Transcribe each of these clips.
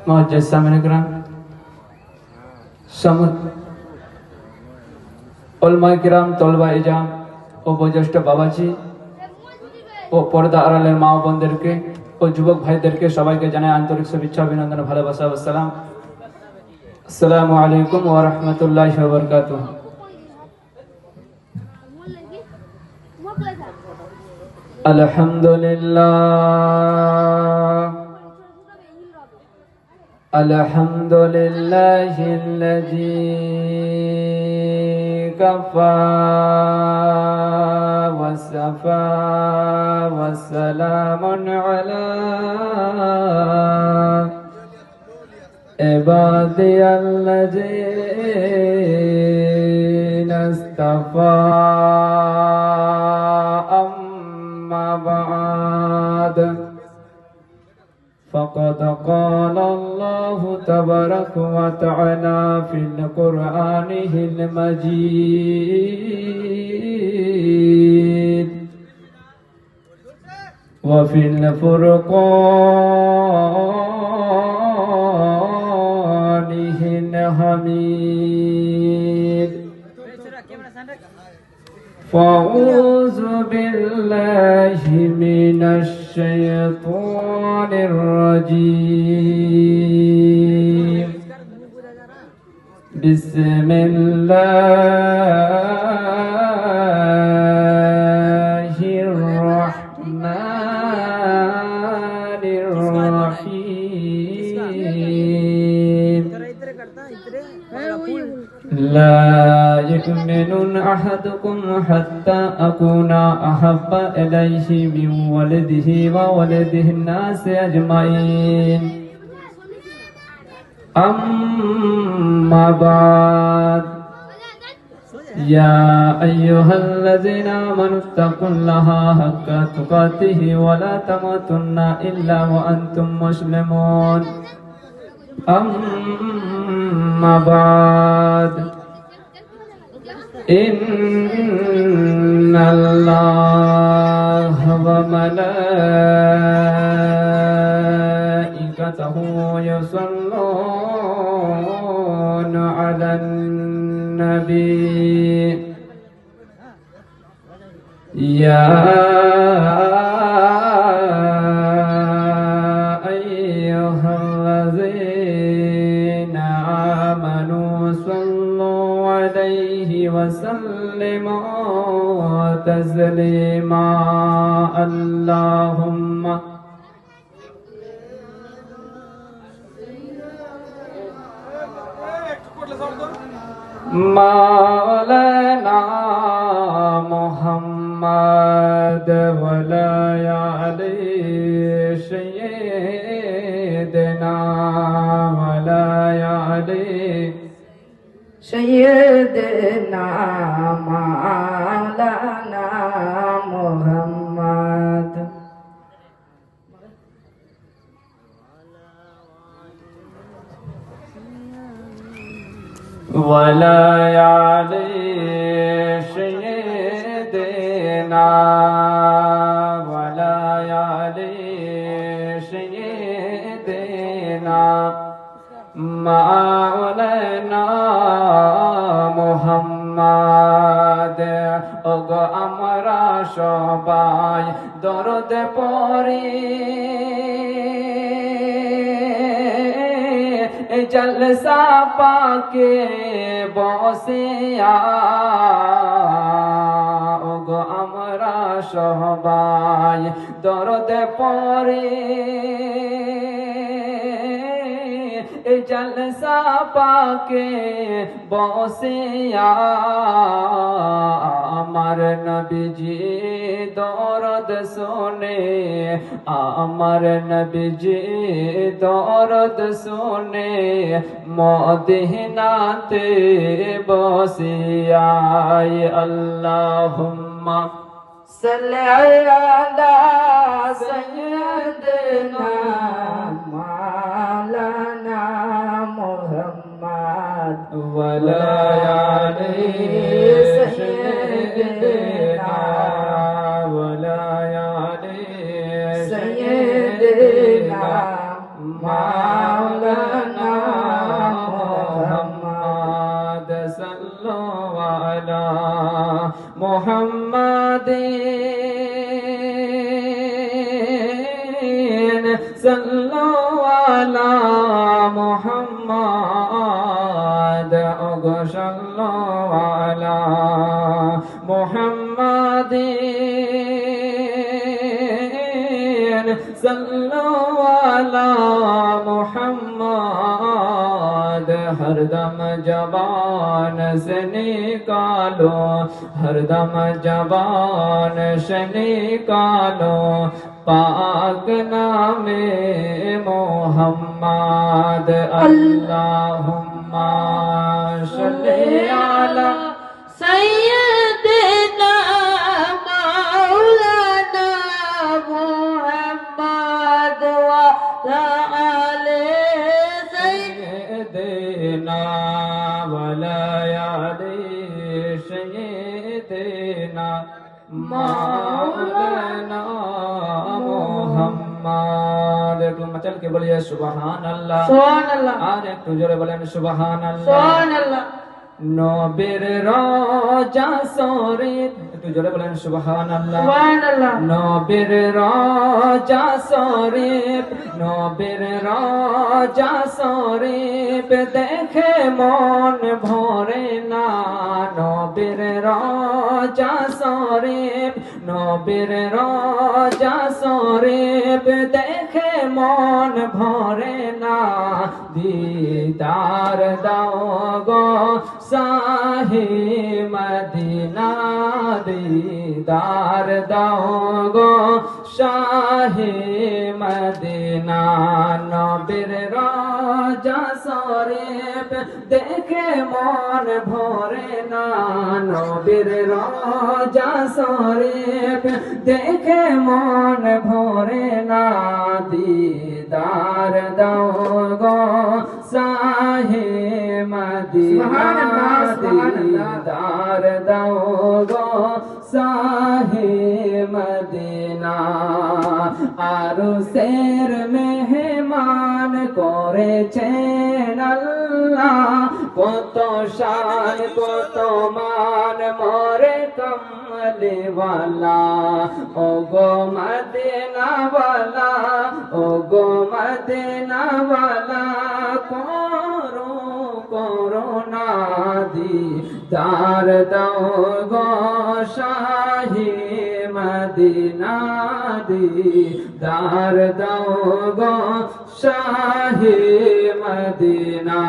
मुअज्जज़ सामईन किराम, उलमाए किराम, तलबा इजाम ও বয়োজ্যেষ্ঠ বাবাজি ও পর্দা আড়ালের মা ও বোনদেরকে ও যুবক ভাইদেরকে সবাইকে জানাই আন্তরিক শুভেচ্ছা অভিনন্দন ভালোবাসা ও সালাম। আসসালামু আলাইকুম ওয়া রাহমাতুল্লাহি ওয়া বারাকাতুহু। আলহামদুলিল্লাহ আলহামদুলিল্লাহিল্লাযী كفى وصفى وسلام على عبادي الذين اصطفى أما بعد فقد قال الله تبارك وتعالى في قرآنه المجيد وفي فرقانه الحميد فأعوذ بالله من الشيطان الرجيم بسم الله الرحمن الرحيم لا يؤمن أحدكم حتى أكون أحب إليه من ولده وولده الناس أجمعين أما بعد يا أيها الذين آمنوا اتقوا الله حق تقاته ولا تموتن إلا وأنتم مسلمون أما بعد إن الله وملائكته يصلون على النبي يا أيها الذين آمنوا صلوا عليه وسلموا تسليما اللهم مولانا محمد ولا علي سيدنا ولا علي سيدنا مولانا محمد ولا علي سيدنا ولا علي سيدنا مولانا محمد ওগো আমরা সবাই দরদ পড়ি জলসা পাকে বসিয়া ওগো আমরা সবাই দরদ পড়ি জলসা পাকে বসিয়া আমার নবীজি দরদ শুনে আমার নবীজি দরদ শুনে মদিনাতে বসিয়া আল্লাহুম্মা সাল্লি আলা সাইয়্যিদিনা মাওলানা মুহাম্মদ ওয়ালা আলি সাইয়্যিদিনা ওয়ালা আলি সাইয়্যিদিনা মাওলানা সাল্লু আলা মুহাম্মাদ ওগো সাল্লু আলা মুহাম্মাদিন সাল্লু আলা মুহাম্মাদ हरदम जबान से निकालो हरदम जबान से निकालो पाक नामे मोहम्मद अल्लाहुम्मा सल्ली अला सय्यदना मौलाना मुहम्मद व आले सय्यदना वलायाली सय्यदना मौलाना मुहम्मद एक मचल के बोलिए सुभान अल्लाह आज एक जोरे बोलें सुभान अल्लाह নবীর রোজা শরীফ একটু জোরে বলেন সুবহানাল্লাহ সুবহানাল্লাহ নবীর রোজা শরীফ নবীর রোজা শরীফ দেখে মন ভরে না নবীর রোজা শরীফ নবীর রোজা শরীফ দেখে মন ভরে না দিদার দাও গো साहे मदीना दीदार दाओ गो शाहे मदीना नबीर रोजा शरीफ देखे मन भरे ना नबीर रोजा शरीफ देखे मन भरे ना दीदार दाओ गो शाहे मदीना दीदार दाओ गो साहे मदीना आरु शेर मेहमान करेছেন আল্লাহ কত শান কত মান মোরে কমলে ওয়ালা ও গো মদিনা ওয়ালা ও গো মদিনা ওয়ালা করোনা दीदार दाओ गो शाही मदीना दीदार दाओ गो शाही मदीना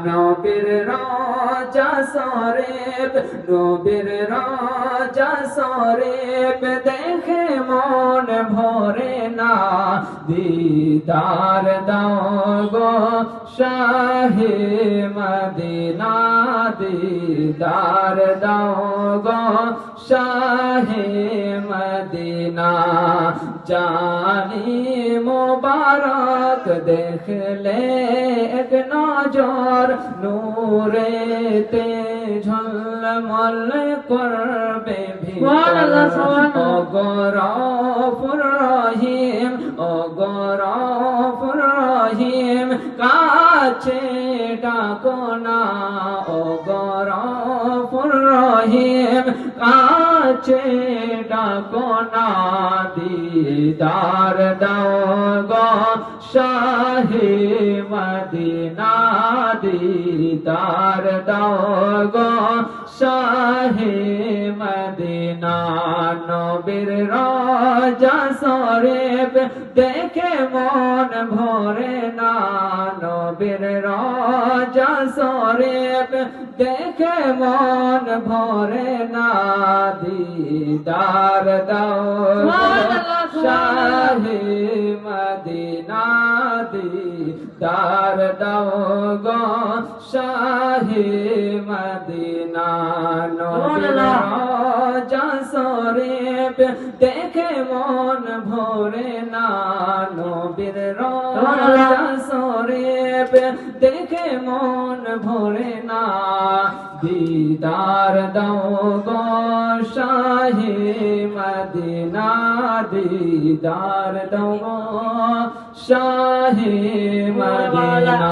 नबीर रोजा शरीफ नबीर रोजा शरीफ देखे मन भरे ना दीदार दाओ गो शाही मदीना दीदार दाओ गो शाहे मदीना जानी मुबारक देख ले एक नजर नूरे ते झलमल करबे गौरफुर रहीम ओ गौरफुर रहीम काछे डाको ना ओ गौरफुर रहीम काछे डाको ना दीदार दाओ गो शाहे मदीना दीदार दाओ गो शाहे मदीना नबीर रोजा शरीफ देखे मन भरे ना नबीर रोजा शरीफ देखे मन भरे ना दीदार दाओ शाहे मदीना दीदार दाओ गो शाहे मदीना नबीर रोजा शरीफ देखे मन भरे ना नबीर रोजा शरीफ देखे मन भरे ना दीदार दाओ गो शाहे मदीना दीदार दाओ गो शाहे मदीना।